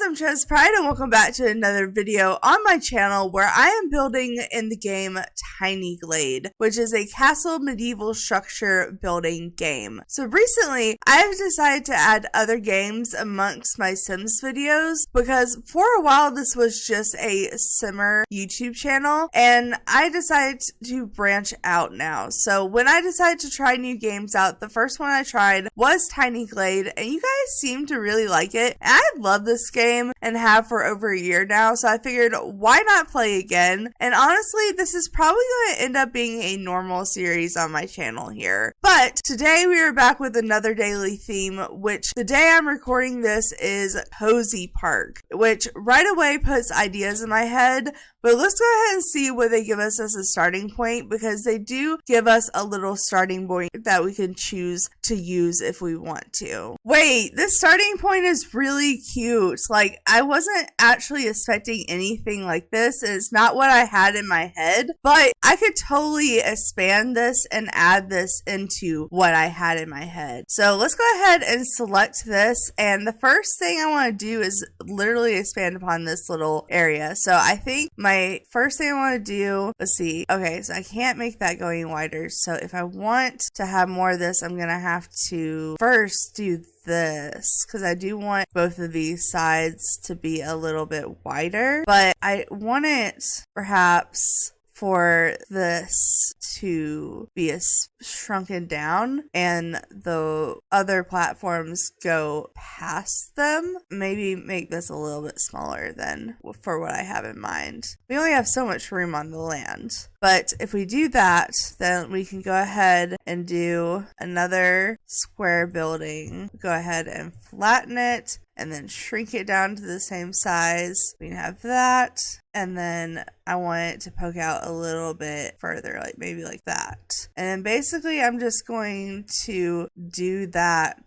I'm ChezPride and welcome back to another video on my channel where I am building in the game Tiny Glade, which is a castle medieval structure building game. So recently, I have decided to add other games amongst my Sims videos because for a while this was just a Simmer YouTube channel and I decided to branch out now. So when I decided to try new games out, the first one I tried was Tiny Glade and you guys seem to really like it. And I love this game and have for over a year now, so I figured why not play again. And honestly, this is probably going to end up being a normal series on my channel here. But today we are back with another daily theme, which the day I'm recording this is Cozy Park, which right away puts ideas in my head. But let's go ahead and see what they give us as a starting point, because they do give us a little starting point that we can choose to use if we want to. Wait, this starting point is really cute. Like, I wasn't actually expecting anything like this. It's not what I had in my head, but I could totally expand this and add this into what I had in my head. So let's go ahead and select this. And the first thing I want to do is literally expand upon this little area. So I think my first thing I want to do, let's see. Okay, so I can't make that go any wider. So if I want to have more of this, I'm going to have to first do this, because I do want both of these sides to be a little bit wider, but I want it perhaps for this to be shrunken down and the other platforms go past them. Maybe make this a little bit smaller than for what I have in mind. We only have so much room on the land. But if we do that, then we can go ahead and do another square building. Go ahead and flatten it and then shrink it down to the same size. We can have that. And then I want it to poke out a little bit further, like maybe like that. And then basically I'm just going to do that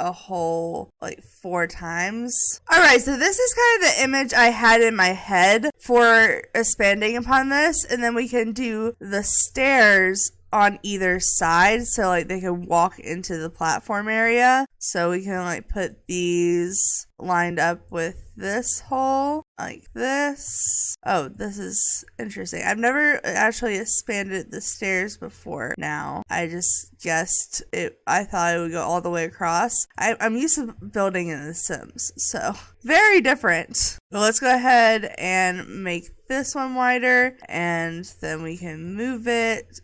a whole like 4 times. Alright, so this is kind of the image I had in my head for expanding upon this, and then we can do the stairs on either side so like they can walk into the platform area. So we can like put these lined up with this hole like this. Oh, this is interesting. I've never actually expanded the stairs before now. I just guessed it. I thought it would go all the way across. I'm used to building in The Sims, so very different. But let's go ahead and make this one wider, and then we can move it.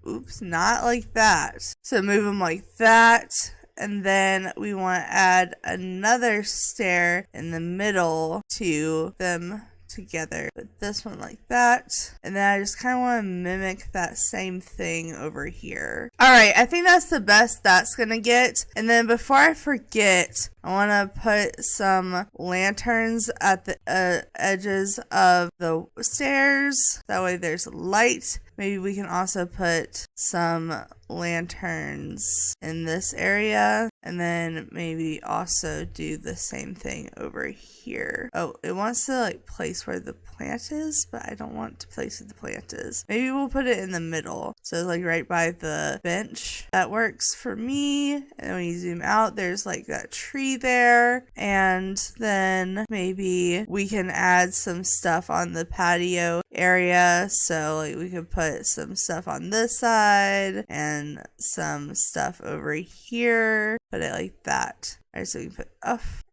Oops, not like that. So move them like that. And then we want to add another stair in the middle to them together. Put this one like that. And then I just kind of want to mimic that same thing over here. Alright, I think that's the best that's going to get. And then before I forget, I want to put some lanterns at the edges of the stairs. That way there's light. Maybe we can also put some lanterns in this area, and then maybe also do the same thing over here. Oh, it wants to like place where the plant is, but I don't want to place where the plant is. Maybe we'll put it in the middle, so like right by the bench. That works for me. And then when you zoom out, there's like that tree there, and then maybe we can add some stuff on the patio area. So like we could put some stuff on this side and some stuff over here. Put it like that. Alright, so we can put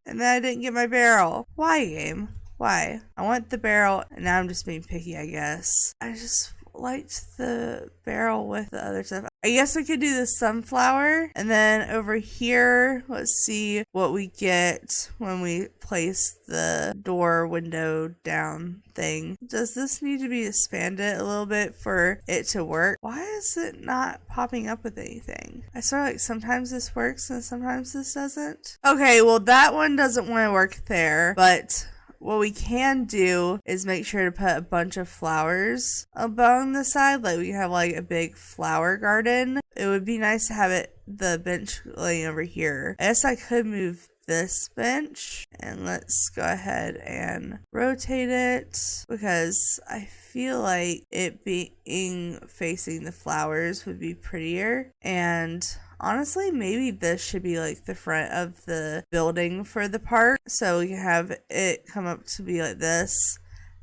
and then I didn't get my barrel. Why, game? Why? I want the barrel, and now I'm just being picky, I guess. I just liked the barrel with the other stuff. I guess we could do the sunflower, and then over here, let's see what we get when we place the door window down thing. Does this need to be expanded a little bit for it to work? Why is it not popping up with anything? I swear like sometimes this works and sometimes this doesn't. Okay, well that one doesn't want to work there, but what we can do is make sure to put a bunch of flowers along the side. Like we have like a big flower garden. It would be nice to have the bench laying over here. I guess I could move this bench, and let's go ahead and rotate it because I feel like it being facing the flowers would be prettier. And honestly, maybe this should be like the front of the building for the park, so we can have it come up to be like this.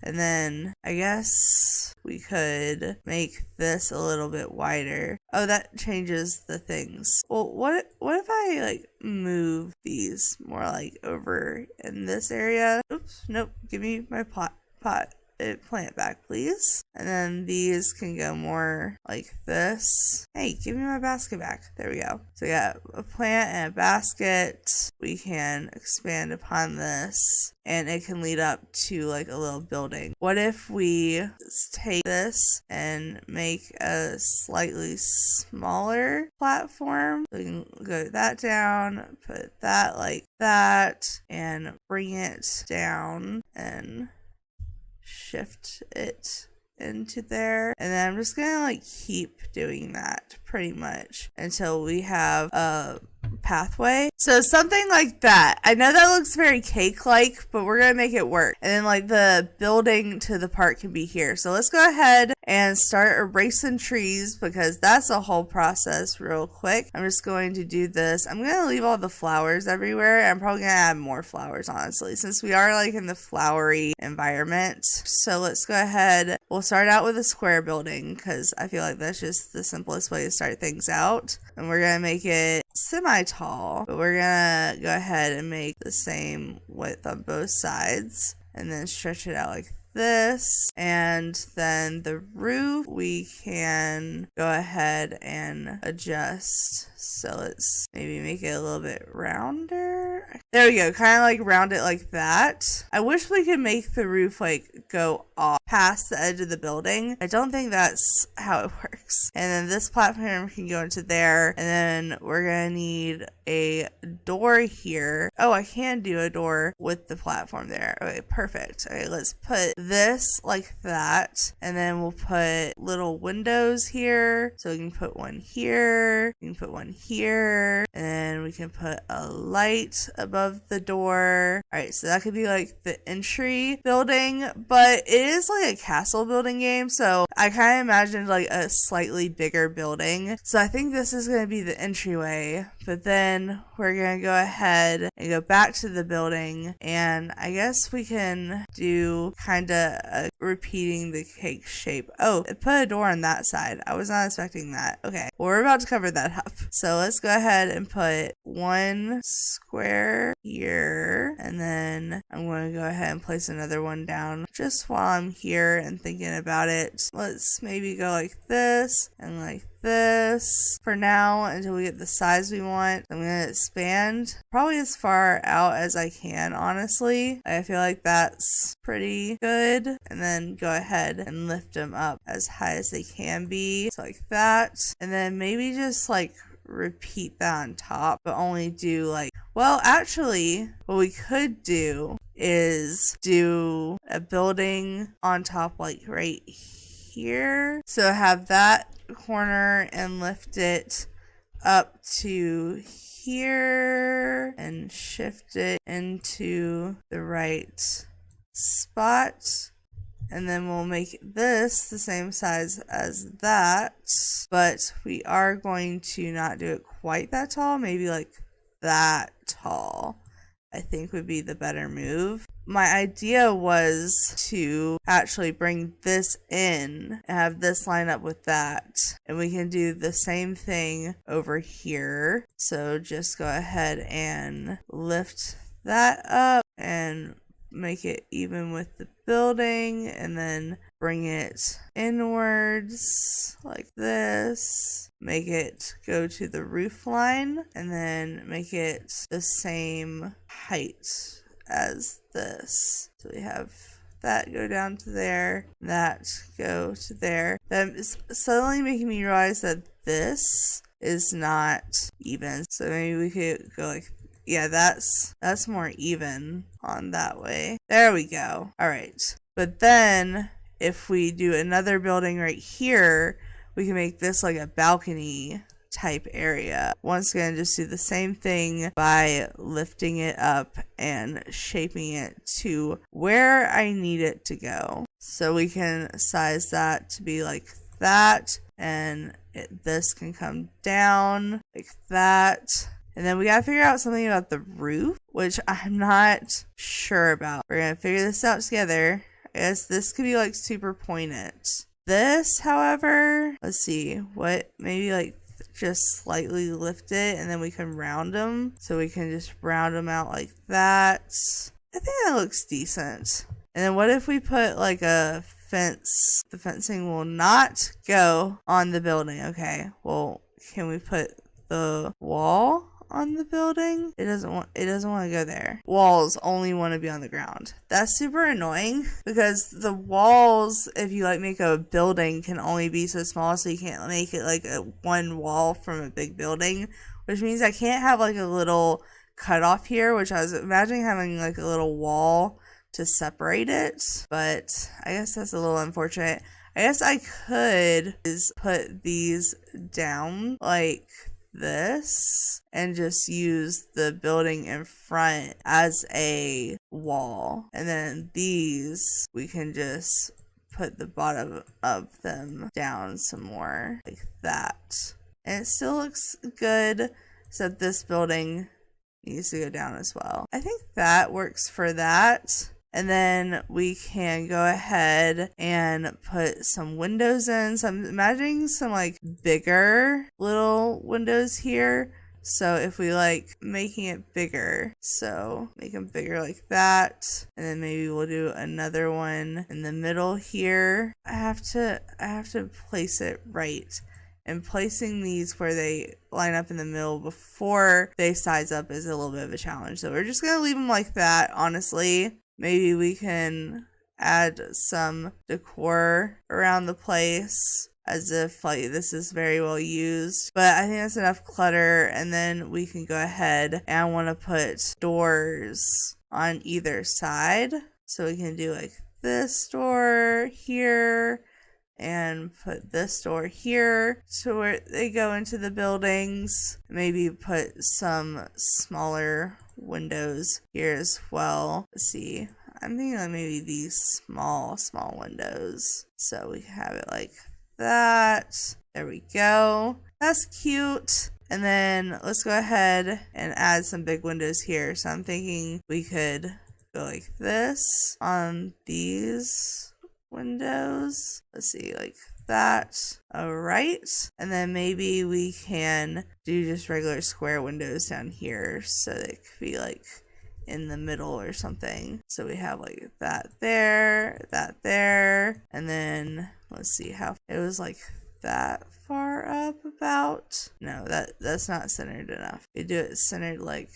And then I guess we could make this a little bit wider. Oh, that changes the things. Well, what if I like move these more like over in this area? Oops, nope. Give me my plant back, please. And then these can go more like this. Hey, give me my basket back. There we go. So we got a plant and a basket. We can expand upon this and it can lead up to like a little building. What if we take this and make a slightly smaller platform? We can go that down, put that like that, and bring it down and shift it into there. And then I'm just gonna like keep doing that pretty much until we have a pathway. So something like that. I know that looks very cake-like, but we're gonna make it work. And then like the building to the park can be here. So let's go ahead and start erasing trees because that's a whole process real quick. I'm just going to do this. I'm gonna leave all the flowers everywhere. I'm probably gonna add more flowers, honestly, since we are like in the flowery environment. So let's go ahead. We'll start out with a square building because I feel like that's just the simplest way to start things out. And we're gonna make it semi-tall, but we're gonna go ahead and make the same width on both sides and then stretch it out like this. And then the roof we can go ahead and adjust, so let's maybe make it a little bit rounder. There we go, kind of like round it like that. I wish we could make the roof like go off past the edge of the building. I don't think that's how it works. And then this platform can go into there, and then we're gonna need a door here. Oh, I can do a door with the platform there. Okay, perfect. Okay, let's put this like that, and then we'll put little windows here. So we can put one here, we can put one here, and we can put a light above the door. All right, so that could be like the entry building, but it is like a castle building game, so I kind of imagined like a slightly bigger building. So I think this is going to be the entryway, but then we're going to go ahead and go back to the building, and I guess we can do kind of repeating the cake shape. Oh, it put a door on that side. I was not expecting that. Okay, well, we're about to cover that up. So let's go ahead and put one square here, and then I'm going to go ahead and place another one down just while I'm here and thinking about it. Let's maybe go like this and like this for now until we get the size we want. I'm going to expand probably as far out as I can, honestly. I feel like that's pretty good. And then go ahead and lift them up as high as they can be. So like that. And then maybe just like repeat that on top, but only do like, well, actually what we could do is do a building on top like right here. So have that corner and lift it up to here and shift it into the right spot. And then we'll make this the same size as that, but we are going to not do it quite that tall, maybe like that tall, I think would be the better move. My idea was to actually bring this in and have this line up with that, and we can do the same thing over here. So just go ahead and lift that up and make it even with the building, and then bring it inwards like this, make it go to the roof line, and then make it the same height as this. So we have that go down to there, that go to there. That is suddenly making me realize that this is not even. So maybe we could go like, yeah, that's more even on that way. There we go. All right. But then if we do another building right here, we can make this like a balcony type area. Once again, just do the same thing by lifting it up and shaping it to where I need it to go. So we can size that to be like that, and this can come down like that. And then we gotta figure out something about the roof, which I'm not sure about. We're gonna figure this out together. I guess this could be like super pointed. This, however, let's see, what, maybe like just slightly lift it and then we can round them. So we can just round them out like that. I think that looks decent. And then what if we put like a fence? The fencing will not go on the building. Okay, well, can we put the wall on the building? It doesn't want to go there. Walls only want to be on the ground. That's super annoying because the walls, if you like make a building, can only be so small, so you can't make it like a one wall from a big building, which means I can't have like a little cutoff here, which I was imagining having like a little wall to separate it, but I guess that's a little unfortunate. I guess I could put these down like this and just use the building in front as a wall, and then these we can just put the bottom of them down some more like that, and it still looks good, except this building needs to go down as well. I think that works for that. And then we can go ahead and put some windows in. So I'm imagining some like bigger little windows here. So if we like making it bigger, so make them bigger like that. And then maybe we'll do another one in the middle here. I have to place it right. And placing these where they line up in the middle before they size up is a little bit of a challenge. So we're just going to leave them like that, honestly. Maybe we can add some decor around the place as if like this is very well used. But I think that's enough clutter, and then we can go ahead and I want to put doors on either side. So we can do like this door here and put this door here so where they go into the buildings. Maybe put some smaller windows here as well. Let's see, I'm thinking like maybe these small windows, so we have it like that. There we go, that's cute. And then let's go ahead and add some big windows here. So I'm thinking we could go like this on these windows. Let's see, like that. All right, and then maybe we can do just regular square windows down here, so they could be like in the middle or something. So we have like that there, and then let's see how it was like that far up about. No, that's not centered enough. We do it centered like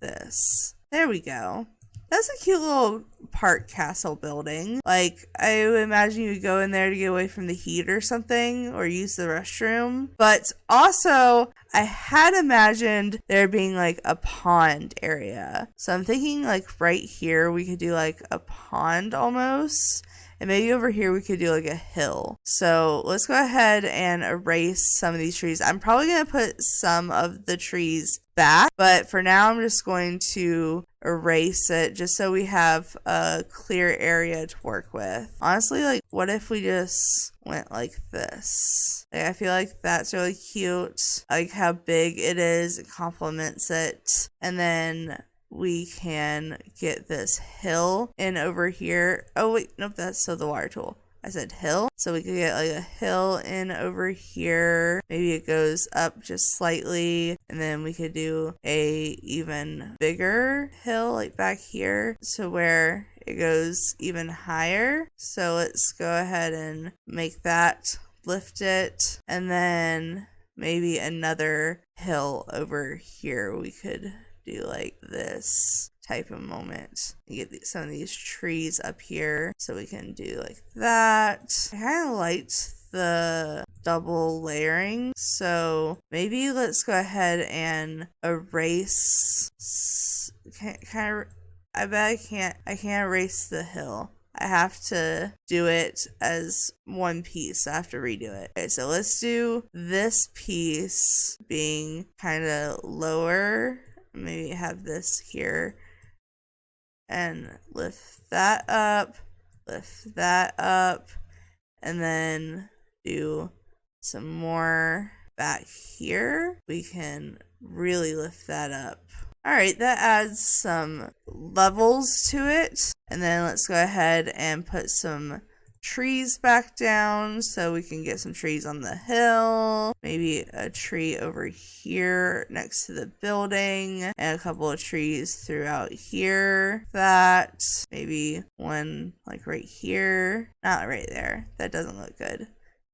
this. There we go. That's a cute little park castle building. Like, I would imagine you would go in there to get away from the heat or something, or use the restroom. But also, I had imagined there being like a pond area. So I'm thinking like right here, we could do like a pond almost. And maybe over here we could do like a hill. So let's go ahead and erase some of these trees. I'm probably going to put some of the trees back, but for now I'm just going to erase it just so we have a clear area to work with. Honestly, like what if we just went like this? Like, I feel like that's really cute. I like how big it is. It complements it. And then we can get this hill in over here. Oh wait, nope, that's still the water tool. I said hill. So we could get like a hill in over here. Maybe it goes up just slightly, and then we could do a even bigger hill like back here, so where it goes even higher. So let's go ahead and make that, lift it, and then maybe another hill over here. We could do like this type of moment and get some of these trees up here, so we can do like that. I kind of liked the double layering, so maybe let's go ahead and erase. I bet I can't erase the hill. I have to do it as one piece. I have to redo it. Okay, so let's do this piece being kind of lower. Maybe have this here and lift that up, and then do some more back here. We can really lift that up. Alright, that adds some levels to it. And then let's go ahead and put some trees back down so we can get some trees on the hill. Maybe a tree over here next to the building, and a couple of trees throughout here. That maybe one like right here. Not right there. That doesn't look good.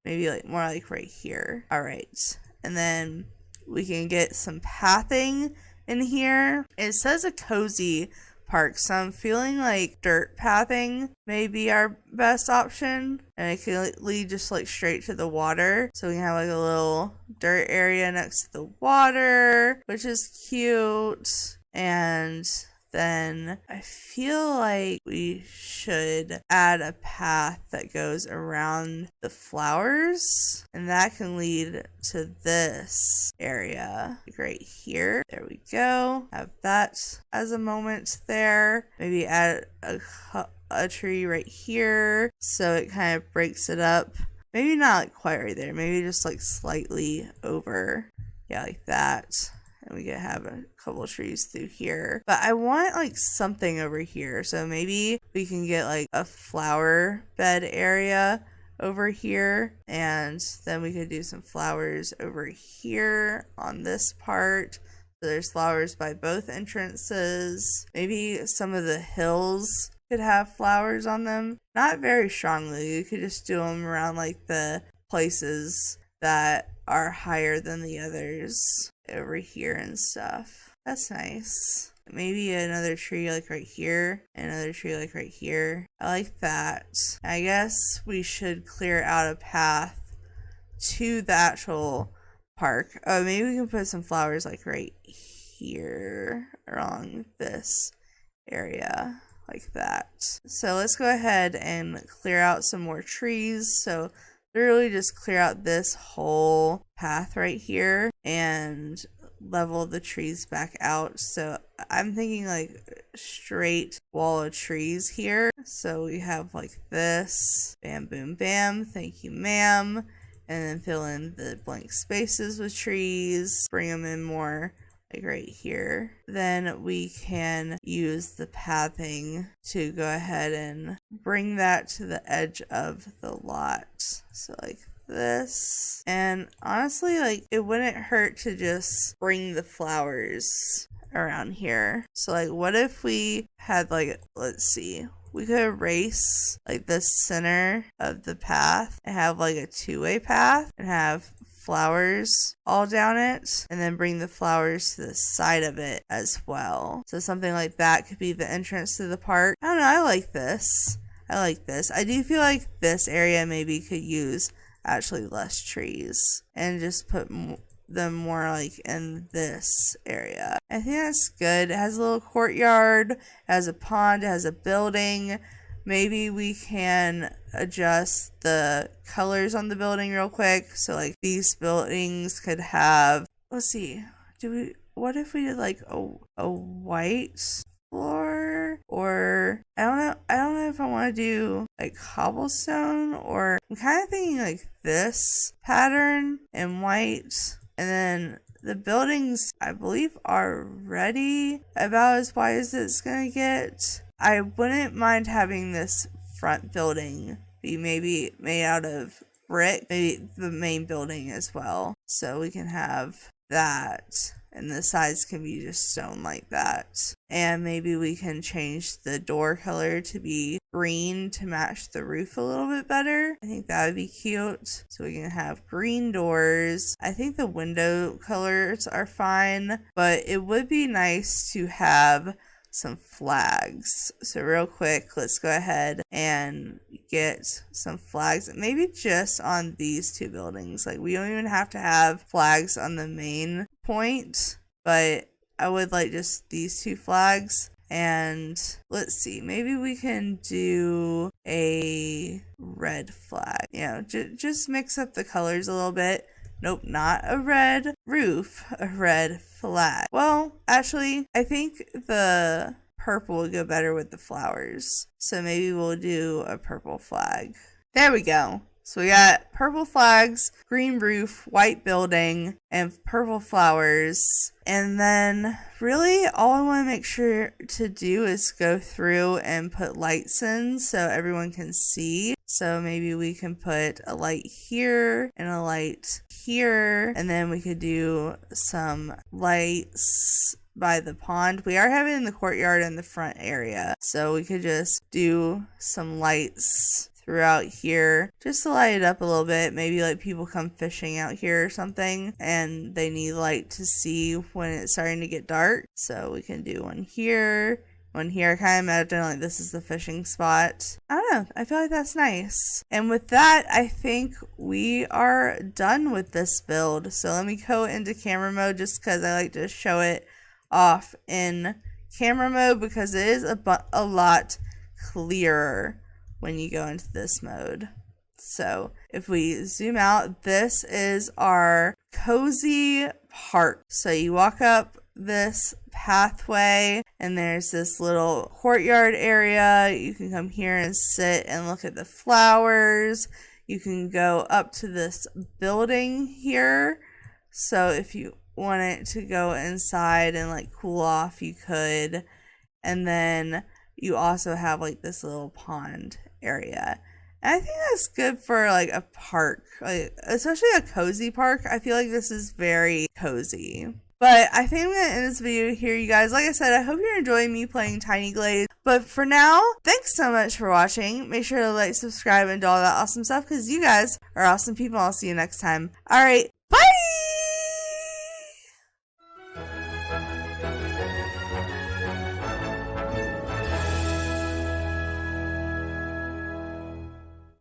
Maybe like more like right here. Alright. And then we can get some pathing in here. It says a cozy park, so I'm feeling like dirt pathing may be our best option, and it can lead just like straight to the water, so we can have like a little dirt area next to the water, which is cute. And then I feel like we should add a path that goes around the flowers, and that can lead to this area right here. There we go. Have that as a moment there. Maybe add a tree right here so it kind of breaks it up. Maybe not like quite right there. Maybe just like slightly over. Yeah, like that. And we can have a couple trees through here. But I want like something over here. So maybe we can get like a flower bed area over here. And then we could do some flowers over here on this part. So there's flowers by both entrances. Maybe some of the hills could have flowers on them. Not very strongly. You could just do them around like the places that are higher than the others over here and stuff. That's nice. Maybe another tree like right here, and another tree like right here. I like that. I guess we should clear out a path to the actual park. Oh, maybe we can put some flowers like right here along this area like that. So let's go ahead and clear out some more trees. So literally just clear out this whole path right here and level the trees back out. So I'm thinking like straight wall of trees here. So we have like this, bam, boom, bam, thank you, ma'am. And then fill in the blank spaces with trees, bring them in more like right here. Then we can use the pathing to go ahead and bring that to the edge of the lot. So like this. And honestly, like it wouldn't hurt to just bring the flowers around here. So like what if we had like, let's see, we could erase like the center of the path and have like a two-way path and have flowers all down it, and then bring the flowers to the side of it as well. So something like that could be the entrance to the park. I don't know, I like this. I do feel like this area maybe could use actually less trees and just put them more like in this area. I think that's good. It has a little courtyard, it has a pond, it has a building. Maybe we can adjust the colors on the building real quick. So like these buildings could have, let's see, what if we did like a white floor? Or I don't know if I want to do like cobblestone, or I'm kind of thinking like this pattern in white. And then the buildings, I believe, are ready about as wide as it's gonna get. I wouldn't mind having this front building be maybe made out of brick, maybe the main building as well. So we can have that, and the sides can be just stone like that. And maybe we can change the door color to be green to match the roof a little bit better. I think that would be cute. So we can have green doors. I think the window colors are fine, but it would be nice to have some flags. So real quick, let's go ahead and get some flags, maybe just on these two buildings. Like we don't even have to have flags on the main point, but I would like just these two flags. And let's see, maybe we can do a red flag. Just mix up the colors a little bit. Nope, not a red roof, a red flag. Well, actually, I think the purple would go better with the flowers. So maybe we'll do a purple flag. There we go. So we got purple flags, green roof, white building, and purple flowers. And then really all I want to make sure to do is go through and put lights in so everyone can see. So maybe we can put a light here and a light here. And then we could do some lights by the pond. We are having in the courtyard in the front area. So we could just do some lights throughout here just to light it up a little bit. Maybe like people come fishing out here or something and they need light to see when it's starting to get dark. So we can do one here, one here. I kind of imagine like this is the fishing spot. I don't know. I feel like that's nice. And with that, I think we are done with this build. So let me go into camera mode just because I like to show it off in camera mode because it is a lot clearer when you go into this mode. So if we zoom out, this is our cozy park. So you walk up this pathway and there's this little courtyard area. You can come here and sit and look at the flowers. You can go up to this building here. So if you wanted to go inside and like cool off, you could. And then you also have like this little pond area. And I think that's good for like a park, like especially a cozy park. I feel like this is very cozy. But I think I'm going to end this video here, you guys. Like I said, I hope you're enjoying me playing Tiny Glade. But for now, thanks so much for watching. Make sure to like, subscribe, and do all that awesome stuff because you guys are awesome people. I'll see you next time. Alright,